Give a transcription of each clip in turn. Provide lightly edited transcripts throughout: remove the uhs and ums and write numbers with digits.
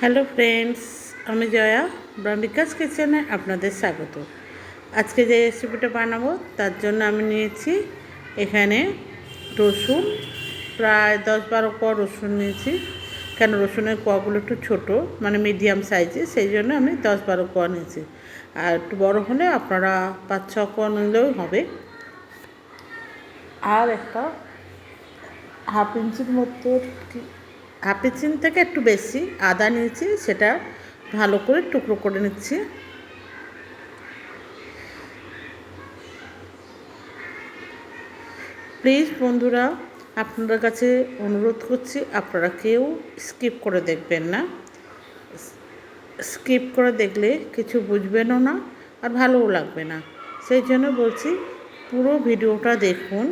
Hello friends, আমি জয়া ব্রাম্বিকাস কিচেনে আপনাদের স্বাগত। আজকে যে রেসিপিটা বানাবো তার জন্য আমি নিয়েছি এখানে রসুন, প্রায় 10-12 কোয়া রসুন নিয়েছি। কেন রসুনের কোয়াগুলো একটু ছোটো, মানে মিডিয়াম সাইজে, সেই জন্য আমি 10-12 কোয়া নিয়েছি। আর একটু বড়ো হলে আপনারা 5-6 কোয়া নিলেও হবে। আর একটা হাফ ইঞ্চির মতো, হাফ ইঞ্চি থেকে একটু বেশি আদা নিয়েছি, সেটা ভালো করে টুকরো করে নিচ্ছি। প্লিজ বন্ধুরা, আপনাদের কাছে অনুরোধ করছি, আপনারা কেউ স্কিপ করে দেখবেন না। স্কিপ করে দেখলে কিছু বুঝবেনও না আর ভালোও লাগবে না। সেই জন্য বলছি, পুরো ভিডিওটা দেখুন।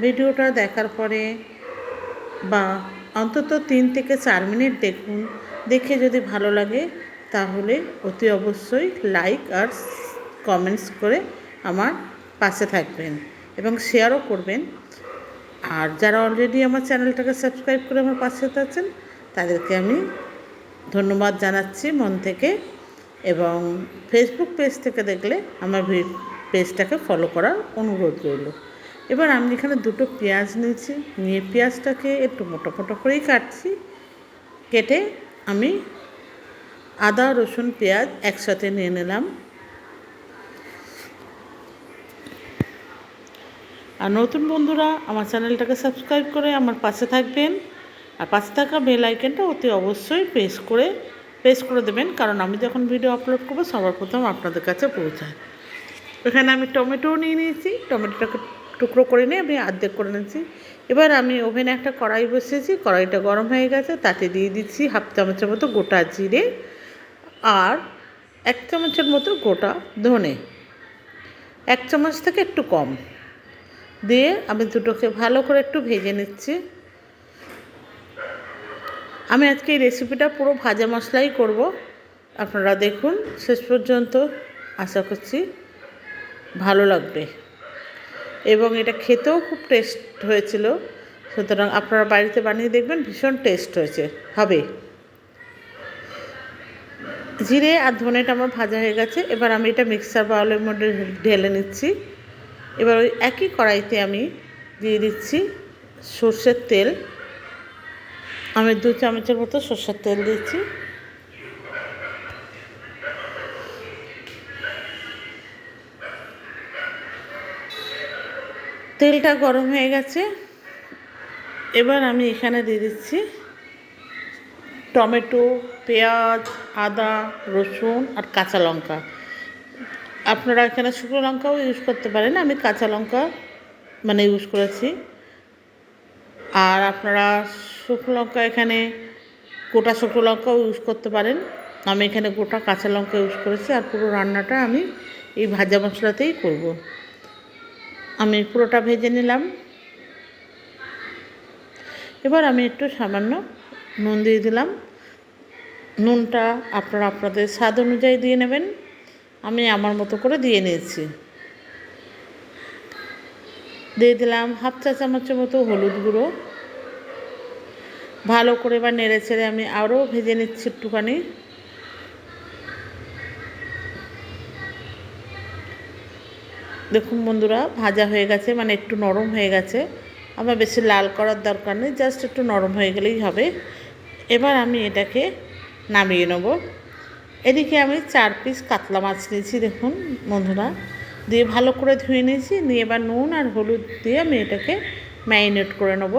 ভিডিওটা দেখার পরে বা অন্তত 3 থেকে 4 মিনিট দেখুন। দেখে যদি ভালো লাগে তাহলে অতি অবশ্যই লাইক আর কমেন্টস করে আমার পাশে থাকবেন এবং শেয়ারও করবেন। আর যারা অলরেডি আমার চ্যানেলটাকে সাবস্ক্রাইব করে আমার পাশে আছেন তাদেরকে আমি ধন্যবাদ জানাচ্ছি মন থেকে। এবং ফেসবুক পেজ থেকে দেখলে আমার পেজটাকে ফলো করার অনুরোধ রইল। এবার আমি এখানে 2টো পেঁয়াজ নিয়েছি, নিয়ে পেঁয়াজটাকে একটু মোটা মোটা করেই কাটছি। কেটে আমি আদা রসুন পেঁয়াজ একসাথে নিয়ে নিলাম। আর নতুন বন্ধুরা আমার চ্যানেলটাকে সাবস্ক্রাইব করে আমার পাশে থাকবেন, আর পাশে থাকা বেল আইকনটা অতি অবশ্যই প্রেস করে দেবেন, কারণ আমি যখন ভিডিও আপলোড করবো সবার প্রথম আপনাদের কাছে পৌঁছায়। এখানে আমি টমেটোও নিয়ে নিয়েছি, টমেটোটাকে টুকরো করে নিয়ে আমি অর্ধেক করে নিয়েছি। এবার আমি ওভেনে একটা কড়াই বসিয়েছি, কড়াইটা গরম হয়ে গেছে, তাতে দিয়ে দিচ্ছি হাফ চামচের মতো গোটা জিরে আর 1 চামচের মতো গোটা ধনে, 1 চামচ থেকে একটু কম দিয়ে আমি দুটোকে ভালো করে একটু ভেজে নিচ্ছি। আমি আজকে এই রেসিপিটা পুরো ভাজা মশলাই করব, আপনারা দেখুন শেষ পর্যন্ত। আশা করছি ভালো লাগবে এবং এটা খেতেও খুব টেস্ট হয়েছিল। সুতরাং আপনারা বাড়িতে বানিয়ে দেখবেন, ভীষণ টেস্ট হবে। জিরে আর ধনেটা আমার ভাজা হয়ে গেছে। এবার আমি এটা মিক্সার বাউলের মধ্যে ঢেলে নিচ্ছি। এবার ওই একই কড়াইতে আমি দিয়ে দিচ্ছি সর্ষের তেল। আমি 2 চামচের মতো সর্ষের তেল দিচ্ছি। তেলটা গরম হয়ে গেছে। এবার আমি এখানে দিয়ে দিচ্ছি টমেটো, পেঁয়াজ, আদা, রসুন আর কাঁচা লঙ্কা। আপনারা এখানে শুকনো লঙ্কাও ইউজ করতে পারেন, আমি কাঁচা লঙ্কা ইউজ করেছি। আর আপনারা শুকনো লঙ্কা এখানে গোটা শুকনো লঙ্কাও ইউজ করতে পারেন, আমি এখানে গোটা কাঁচা লঙ্কা ইউজ করেছি। আর পুরো রান্নাটা আমি এই ভাজা মশলাতেই করব। আমি পুরোটা ভেজে নিলাম। এবার আমি একটু সামান্য নুন দিয়ে দিলাম। নুনটা আপনারা আপনাদের স্বাদ অনুযায়ী দিয়ে নেবেন, আমি আমার মতো করে দিয়ে নিয়েছি। দিয়ে দিলাম হাফ চা চামচের মতো হলুদ গুঁড়ো। ভালো করে এবার নেড়ে ছেড়ে আমি আরও ভেজে নিচ্ছি একটুখানি। দেখুন বন্ধুরা, ভাজা হয়ে গেছে, একটু নরম হয়ে গেছে। আমার বেশি লাল করার দরকার নেই, জাস্ট একটু নরম হয়ে গেলেই হবে। এবার আমি এটাকে নামিয়ে নেব। এদিকে আমি 4 পিস কাতলা মাছ নিয়েছি, দেখুন বন্ধুরা, দিয়ে ভালো করে ধুয়ে নিয়েছি। নিয়ে এবার নুন আর হলুদ দিয়ে আমি এটাকে ম্যারিনেট করে নেব।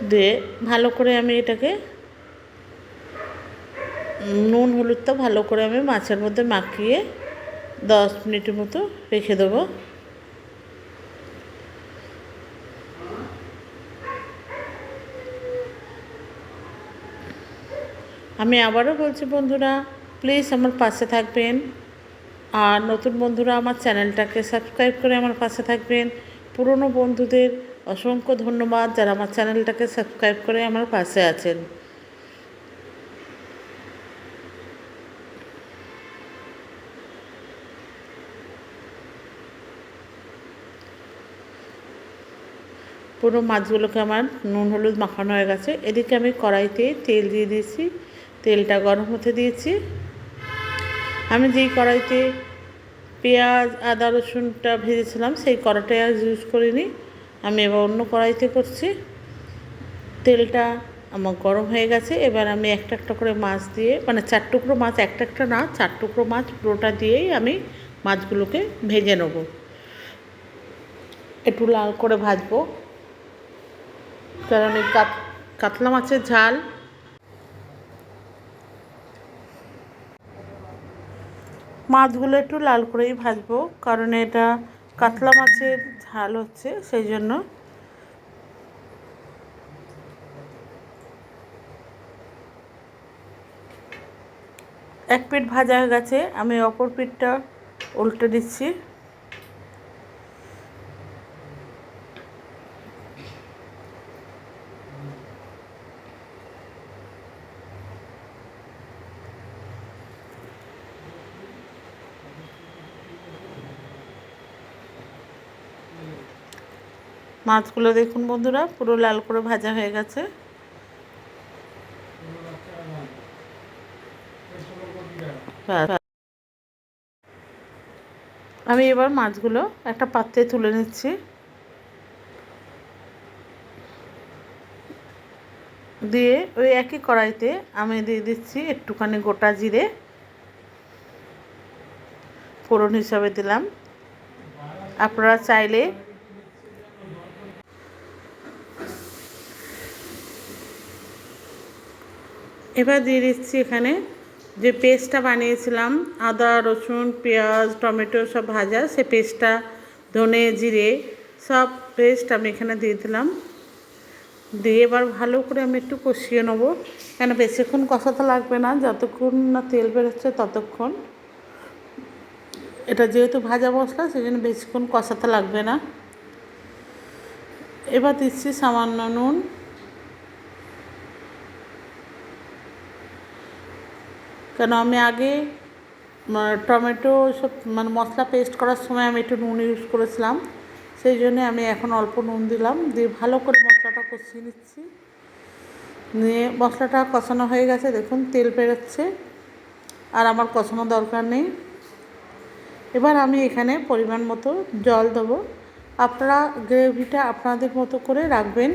দিয়ে ভালো করে আমি এটাকে নুন হলুদটা ভালো করে আমি মাছের মধ্যে মাখিয়ে 10 মিনিটের মতো রেখে দেবো। আমি আবারও বলছি বন্ধুরা, প্লিজ আমার পাশে থাকবেন। আর নতুন বন্ধুরা আমার চ্যানেলটাকে সাবস্ক্রাইব করে আমার পাশে থাকবেন। পুরনো বন্ধুদের অসংখ্য ধন্যবাদ যারা আমার চ্যানেলটাকে সাবস্ক্রাইব করে আমার পাশে আছেন। পুরো মাছগুলোকে আমার নুন হলুদ মাখানো হয়ে গেছে। এদিকে আমি কড়াইতে তেল দিয়ে দিয়েছি, তেলটা গরম হতে দিয়েছি। আমি যেই কড়াইতে পেঁয়াজ আদা রসুনটা ভেজেছিলাম সেই কড়াইটাই আর ইউজ করিনি, আমি এবার অন্য কড়াইতে করছি। তেলটা আমার গরম হয়ে গেছে। এবার আমি একটা একটা করে মাছ দিয়ে, মানে 4 টুকরো মাছ, একটা একটা না 4 টুকরো মাছ পুরোটা দিয়েই আমি মাছগুলোকে ভেজে নেব। একটু লাল করে ভাজবো, কারণ এই কাতলা মাছের ঝাল মাছগুলো একটু লাল করেই ভাজবো, কারণ এটা কাতলা মাছের ঝাল হচ্ছে, সেই জন্য। এক পিঠ ভাজা হয়ে গেছে, আমি অপর পিঠটা উল্টে দিচ্ছি। মাছগুলো দেখুন বন্ধুরা, পুরো লাল করে ভাজা হয়ে গেছে। আমি এবার মাছগুলো একটা পাত্রে তুলে নিচ্ছি। দিয়ে ওই একই কড়াইতে আমি দিয়ে দিচ্ছি একটুখানি গোটা জিরে, ফোড়ন হিসাবে দিলাম। আপনারা চাইলে এবার দিয়ে দিচ্ছি এখানে যে পেস্টটা বানিয়েছিলাম, আদা রসুন পেঁয়াজ টমেটো সব ভাজা, সে পেস্টটা, ধনে জিরে সব পেস্ট আমি এখানে দিয়ে দিলাম। দিয়ে এবার ভালো করে আমি একটু কষিয়ে নেবো, কেন বেশিক্ষণ কষাতে লাগবে না, যতক্ষণ না তেল বেরোচ্ছে ততক্ষণ। এটা যেহেতু ভাজা মশলা, সেই জন্য বেশিক্ষণ কষাতে লাগবে না। এবার দিচ্ছি সামান্য নুন, কেন আমি আগে টমেটো সব মানে মশলা পেস্ট করার সময় আমি একটু নুন ইউজ করেছিলাম, সেই জন্যে আমি এখন অল্প নুন দিলাম। দিয়ে ভালো করে মশলাটা কষিয়ে নিচ্ছি। নিয়ে মশলাটা কষানো হয়ে গেছে, দেখুন তেল বেরোচ্ছে, আর আমার কষানো দরকার নেই। এবার আমি এখানে পরিমাণ মতো জল দেবো। আপনারা গ্রেভিটা আপনাদের মতো করে রাখবেন,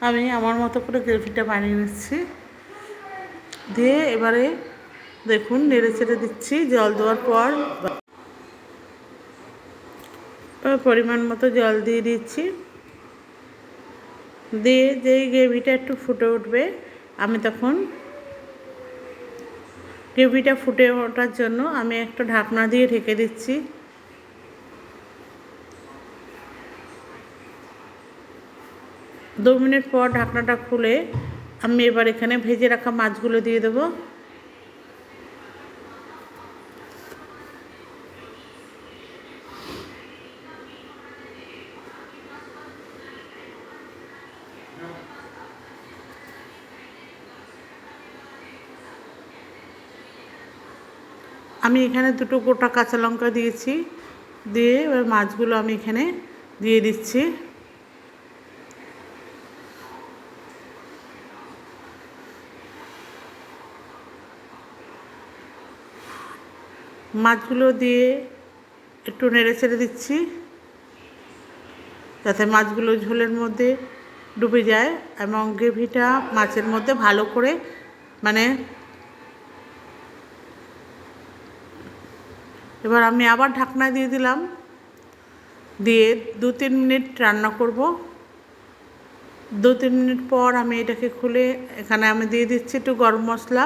আমি আমার মতো করে গ্রেভিটা বানিয়ে নিচ্ছি। দিয়ে এবারে দেখুন নেড়ে চেড়ে দিচ্ছি। জল দেওয়ার পর পরিমাণ মতো জল দিয়ে দিচ্ছি। দিয়ে যেই গ্রেভিটা একটু ফুটে উঠবে, আমি তখন গ্রেভিটা ফুটে ওঠার জন্য আমি একটা ঢাকনা দিয়ে ঢেকে দিচ্ছি। দু মিনিট পর ঢাকনাটা খুলে আমি এবার এখানে ভেজে রাখা মাছগুলো দিয়ে দেবো। আমি এখানে দুটো গোটা কাঁচা লঙ্কা দিয়েছি। দিয়ে এবার মাছগুলো আমি এখানে দিয়ে দিচ্ছি। মাছগুলো দিয়ে একটু নেড়ে চেড়ে দিচ্ছি, যাতে মাছগুলো ঝোলের মধ্যে ডুবে যায় এবং গ্রেভিটা মাছের মধ্যে ভালো করে, মানে এবার আমি আবার ঢাকনা দিয়ে দিলাম। দিয়ে 2-3 মিনিট রান্না করব। 2-3 মিনিট পর আমি এটাকে খুলে এখানে আমি দিয়ে দিচ্ছি একটু গরম মশলা।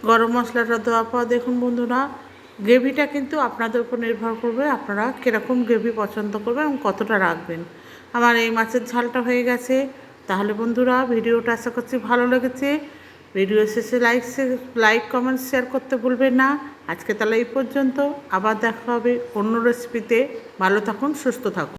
গরম মশলাটা দেওয়ার পর দেখুন বন্ধুরা, গ্রেভিটা কিন্তু আপনাদের উপর নির্ভর করবে, আপনারা কীরকম গ্রেভি পছন্দ করবেন এবং কতটা রাখবেন। আমার এই মাছের ঝালটা হয়ে গেছে। তাহলে বন্ধুরা ভিডিওটা আশা করছি ভালো লেগেছে। ভিডিও শেষে লাইক কমেন্ট শেয়ার করতে ভুলবেন না। আজকে তাহলে এই পর্যন্ত, আবার দেখা হবে অন্য রেসিপিতে। ভালো থাকুন, সুস্থ থাকুন।